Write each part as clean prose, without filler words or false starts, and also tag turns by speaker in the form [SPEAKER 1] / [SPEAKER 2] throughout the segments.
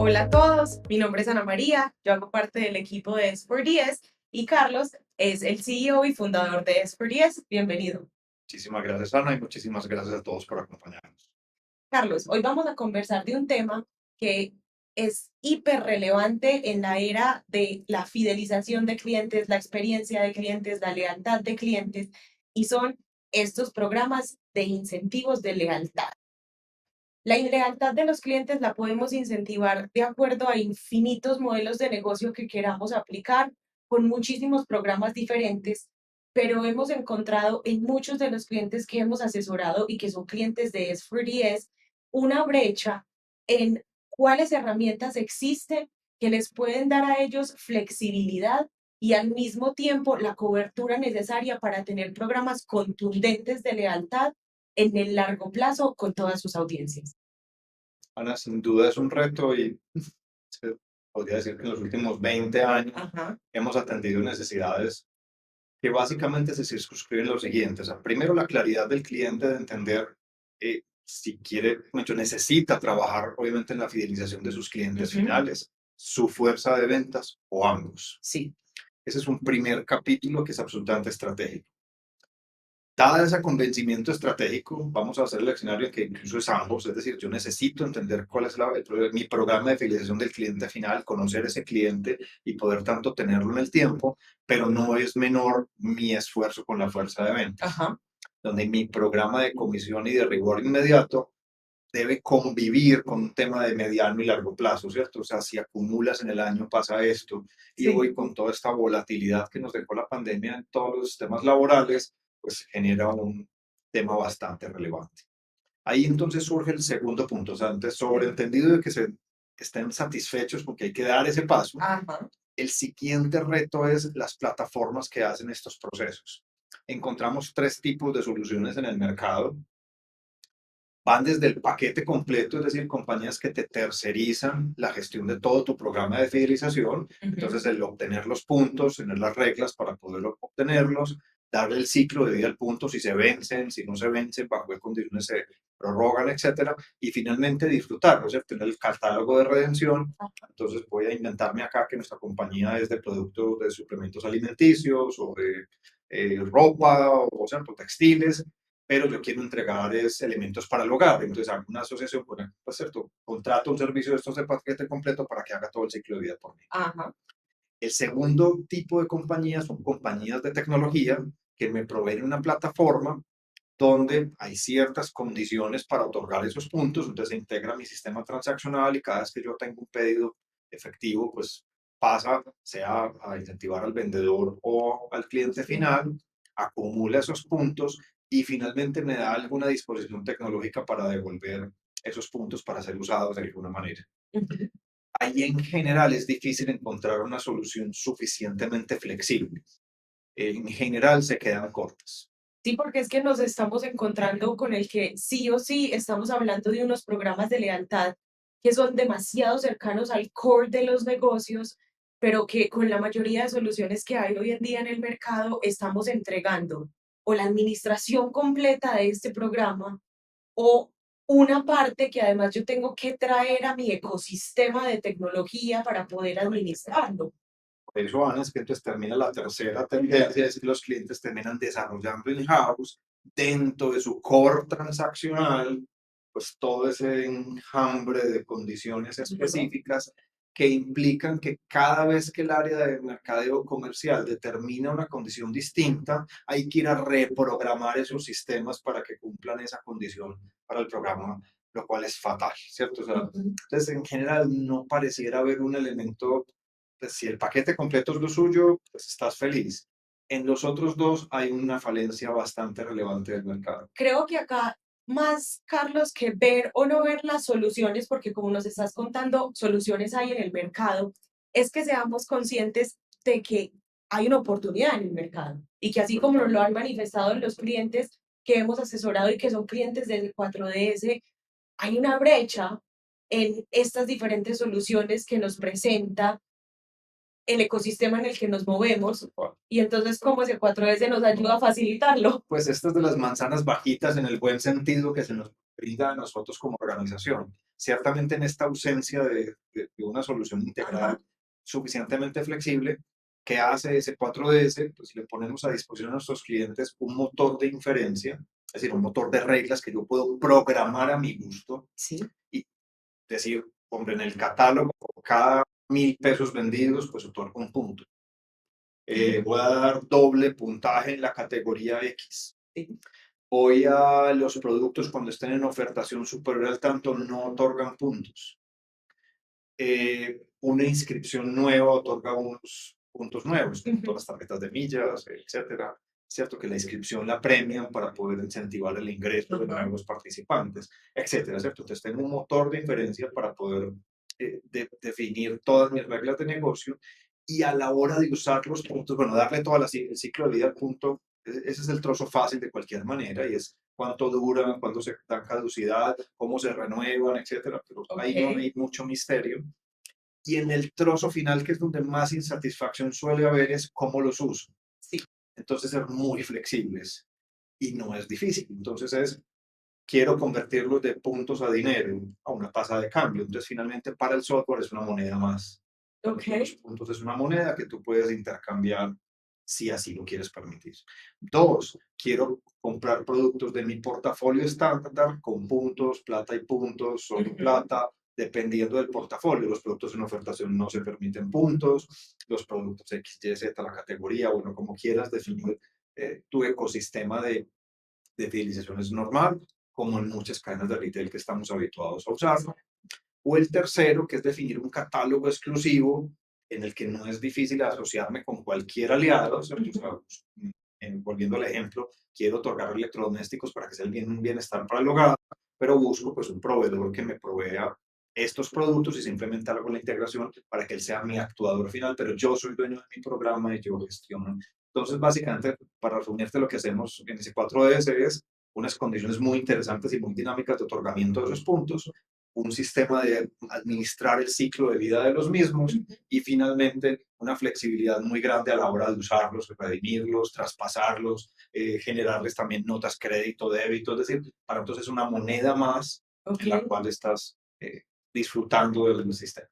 [SPEAKER 1] Hola a todos, mi nombre es Ana María, yo hago parte del equipo de S4DS y Carlos es el CEO y fundador de S4DS. Bienvenido.
[SPEAKER 2] Muchísimas gracias, Ana, y muchísimas gracias a todos por acompañarnos.
[SPEAKER 1] Carlos, hoy vamos a conversar de un tema que es hiper relevante en la era de la fidelización de clientes, la experiencia de clientes, la lealtad de clientes, y son estos programas de incentivos de lealtad. La lealtad de los clientes la podemos incentivar de acuerdo a infinitos modelos de negocio que queramos aplicar con muchísimos programas diferentes, pero hemos encontrado en muchos de los clientes que hemos asesorado y que son clientes de S4DS una brecha en cuáles herramientas existen que les pueden dar a ellos flexibilidad y al mismo tiempo la cobertura necesaria para tener programas contundentes de lealtad en el largo plazo con todas sus audiencias.
[SPEAKER 2] Ana, sin duda es un reto y se podría decir que en los últimos 20 años
[SPEAKER 1] Ajá,
[SPEAKER 2] hemos atendido necesidades que básicamente se circunscriben lo siguiente. O sea, primero, la claridad del cliente de entender si quiere, mucho necesita trabajar, obviamente, en la fidelización de sus clientes
[SPEAKER 1] ujú,
[SPEAKER 2] finales, su fuerza de ventas o ambos.
[SPEAKER 1] sí,
[SPEAKER 2] Ese es un primer capítulo que es absolutamente estratégico. Dada ese convencimiento estratégico, vamos a hacer el escenario en que incluso es ambos, es decir, yo necesito entender cuál es mi programa de fidelización del cliente final, conocer ese cliente y poder tanto tenerlo en el tiempo, pero no es menor mi esfuerzo con la fuerza de ventas,
[SPEAKER 1] ajá,
[SPEAKER 2] donde mi programa de comisión y de reward inmediato debe convivir con un tema de mediano y largo plazo, ¿cierto? O sea, si acumulas en el año pasa esto, y
[SPEAKER 1] sí.
[SPEAKER 2] hoy con toda esta volatilidad que nos dejó la pandemia en todos los sistemas laborales, pues genera un tema bastante relevante. Ahí entonces surge el segundo punto, o sea, antes sobreentendido de que se estén satisfechos porque hay que dar ese paso,
[SPEAKER 1] Ajá,
[SPEAKER 2] el siguiente reto es las plataformas que hacen estos procesos. Encontramos tres tipos de soluciones en el mercado. Van desde el paquete completo, es decir, compañías que te tercerizan la gestión de todo tu programa de fidelización.
[SPEAKER 1] ujú,
[SPEAKER 2] Entonces, el obtener los puntos, tener las reglas para poder obtenerlos, darle el ciclo de vida al punto, si se vencen, si no se vencen, bajo qué condiciones se prorrogan, etcétera. Y finalmente disfrutarlo, ¿cierto? Tener el catálogo de redención. Entonces, voy a inventarme acá que nuestra compañía es de productos de suplementos alimenticios o de ropa o sea, textiles, pero yo quiero entregar es elementos para el hogar. Entonces hago una asociación con, pues cierto, contrato un servicio de estos de paquete completo para que haga todo el ciclo de vida por mí.
[SPEAKER 1] ajá,
[SPEAKER 2] El segundo tipo de compañías son compañías de tecnología que me proveen una plataforma donde hay ciertas condiciones para otorgar esos puntos, entonces se integra mi sistema transaccional y cada vez que yo tengo un pedido efectivo, pues pasa, sea a incentivar al vendedor o al cliente
[SPEAKER 1] sí,
[SPEAKER 2] final, acumula esos puntos y finalmente me da alguna disposición tecnológica para devolver esos puntos para ser usados de alguna manera.
[SPEAKER 1] ujú.
[SPEAKER 2] Ahí en general es difícil encontrar una solución suficientemente flexible. En general se quedan cortas.
[SPEAKER 1] Sí, porque es que nos estamos encontrando con el que sí o sí estamos hablando de unos programas de lealtad que son demasiado cercanos al core de los negocios, pero que con la mayoría de soluciones que hay hoy en día en el mercado estamos entregando o la administración completa de este programa o una parte que además yo tengo que traer a mi ecosistema de tecnología para poder administrarlo.
[SPEAKER 2] Por eso, Ana, es que entonces termina la tercera tendencia, es que los clientes terminan desarrollando in-house dentro de su core transaccional, pues todo ese enjambre de condiciones
[SPEAKER 1] Ujú.
[SPEAKER 2] específicas que implican que cada vez que el área de mercadeo comercial determina una condición distinta, hay que ir a reprogramar esos sistemas para que cumplan esa condición para el programa, lo cual es fatal, ¿cierto? O sea,
[SPEAKER 1] Ujú.
[SPEAKER 2] entonces, en general, no pareciera haber un elemento, pues si el paquete completo es lo suyo, pues estás feliz. En los otros dos hay una falencia bastante relevante del mercado.
[SPEAKER 1] Creo que acá más, Carlos, que ver o no ver las soluciones, porque como nos estás contando, soluciones hay en el mercado, es que seamos conscientes de que hay una oportunidad en el mercado y que así como nos lo han manifestado los clientes que hemos asesorado y que son clientes del 4DS, hay una brecha en estas diferentes soluciones que nos presenta el ecosistema en el que nos movemos. Y entonces, ¿cómo ese 4S nos ayuda a facilitarlo?
[SPEAKER 2] Pues estas de las manzanas bajitas en el buen sentido que se nos brinda a nosotros como organización. Ciertamente en esta ausencia de una solución integral suficientemente flexible, ¿qué hace ese 4DS? Pues le ponemos a disposición a nuestros clientes un motor de inferencia, es decir, un motor de reglas que yo puedo programar a mi gusto
[SPEAKER 1] Sí.
[SPEAKER 2] y decir, hombre, en el catálogo, cada 1.000 pesos vendidos, pues otorgo un punto. Voy a dar doble puntaje en la categoría X.
[SPEAKER 1] Sí.
[SPEAKER 2] Hoy a los productos cuando estén en ofertación superior al tanto no otorgan puntos. Una inscripción nueva otorga unos puntos nuevos, como todas las tarjetas de millas, etcétera. Es cierto que la inscripción la premian para poder incentivar el ingreso de nuevos participantes, etcétera, ¿cierto? Entonces tengo un motor de inferencia para poder definir todas mis reglas de negocio y a la hora de usar los puntos, bueno, darle todo el ciclo de vida al punto, ese es el trozo fácil de cualquier manera y es cuánto duran, cuándo se dan caducidad, cómo se renuevan, etcétera, pero ahí no hay mucho misterio. Y en el trozo final, que es donde más insatisfacción suele haber, es cómo los uso.
[SPEAKER 1] Sí.
[SPEAKER 2] Entonces, ser muy flexibles y no es difícil. Entonces, quiero convertirlos de puntos a dinero, a una tasa de cambio. Entonces, finalmente, para el software es una moneda más. Los puntos es una moneda que tú puedes intercambiar si así lo quieres permitir. Dos, quiero comprar productos de mi portafolio estándar con puntos, plata y puntos, solo plata, dependiendo del portafolio. Los productos en ofertación no se permiten puntos, los productos X, Y, Z, la categoría, bueno, como quieras definir tu ecosistema de fidelización es normal, como en muchas cadenas de retail que estamos habituados a usar. O el tercero, que es definir un catálogo exclusivo en el que no es difícil asociarme con cualquier aliado. O sea, volviendo al ejemplo, quiero otorgar electrodomésticos para que sea el bienestar para el hogar, pero busco pues un proveedor que me provea estos productos y simplemente hago la integración para que él sea mi actuador final, pero yo soy dueño de mi programa y yo gestiono. Entonces, básicamente, para resumirte, lo que hacemos en ese 4DS es unas condiciones muy interesantes y muy dinámicas de otorgamiento de esos puntos, un sistema de administrar el ciclo de vida de los mismos y finalmente una flexibilidad muy grande a la hora de usarlos, redimirlos, traspasarlos, generarles también notas crédito, débito, es decir, para entonces una moneda más en la cual estás disfrutando del sistema.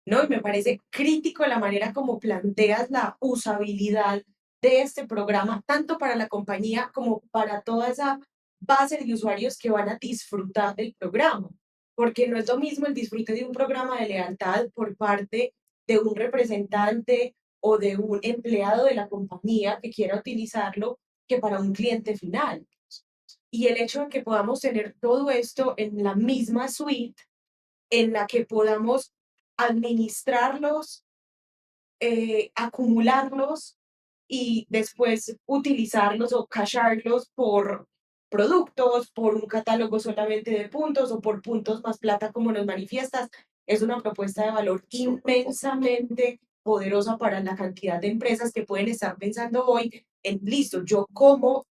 [SPEAKER 1] No, y me parece crítico la manera como planteas la usabilidad de este programa, tanto para la compañía como para toda esa base de usuarios que van a disfrutar del programa, porque no es lo mismo el disfrute de un programa de lealtad por parte de un representante o de un empleado de la compañía que quiera utilizarlo que para un cliente final. Y el hecho de que podamos tener todo esto en la misma suite en la que podamos administrarlos, acumularlos y después utilizarlos o casharlos por productos, por un catálogo solamente de puntos o por puntos más plata como nos manifiestas, es una propuesta de valor inmensamente poderosa para la cantidad de empresas que pueden estar pensando hoy en, listo, yo cómo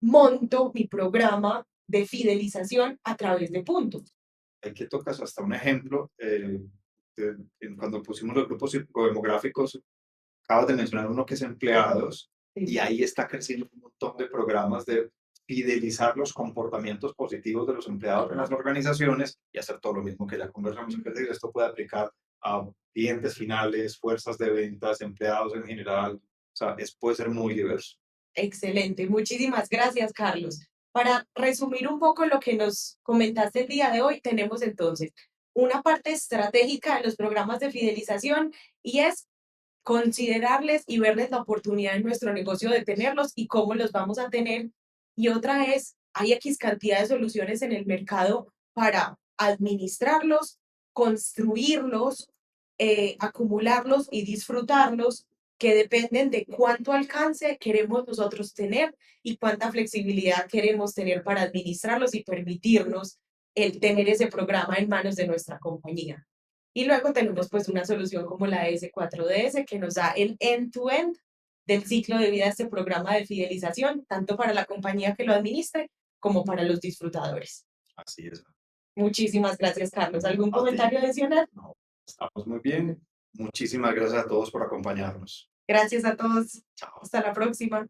[SPEAKER 1] monto mi programa de fidelización a través de puntos.
[SPEAKER 2] Aquí tocas hasta un ejemplo. Cuando pusimos los grupos demográficos, acabas de mencionar uno que es empleados, y ahí está creciendo un montón de programas de fidelizar los comportamientos positivos de los empleados en las organizaciones y hacer todo lo mismo que ya conversamos. Es decir, esto puede aplicar a clientes finales, fuerzas de ventas, empleados en general. O sea, puede ser muy diverso.
[SPEAKER 1] Excelente, muchísimas gracias, Carlos. Para resumir un poco lo que nos comentaste el día de hoy, tenemos entonces una parte estratégica de los programas de fidelización y es considerarles y verles la oportunidad en nuestro negocio de tenerlos y cómo los vamos a tener. Y otra es, hay X cantidad de soluciones en el mercado para administrarlos, construirlos, acumularlos y disfrutarlos, que dependen de cuánto alcance queremos nosotros tener y cuánta flexibilidad queremos tener para administrarlos y permitirnos el tener ese programa en manos de nuestra compañía. Y luego tenemos pues una solución como la S4DS que nos da el end-to-end del ciclo de vida de este programa de fidelización, tanto para la compañía que lo administre como para los disfrutadores.
[SPEAKER 2] Así es.
[SPEAKER 1] Muchísimas gracias, Carlos. ¿Algún
[SPEAKER 2] A ti.
[SPEAKER 1] comentario adicional?
[SPEAKER 2] No, estamos muy bien. Muchísimas gracias a todos por acompañarnos.
[SPEAKER 1] Gracias a todos.
[SPEAKER 2] Chao.
[SPEAKER 1] Hasta la próxima.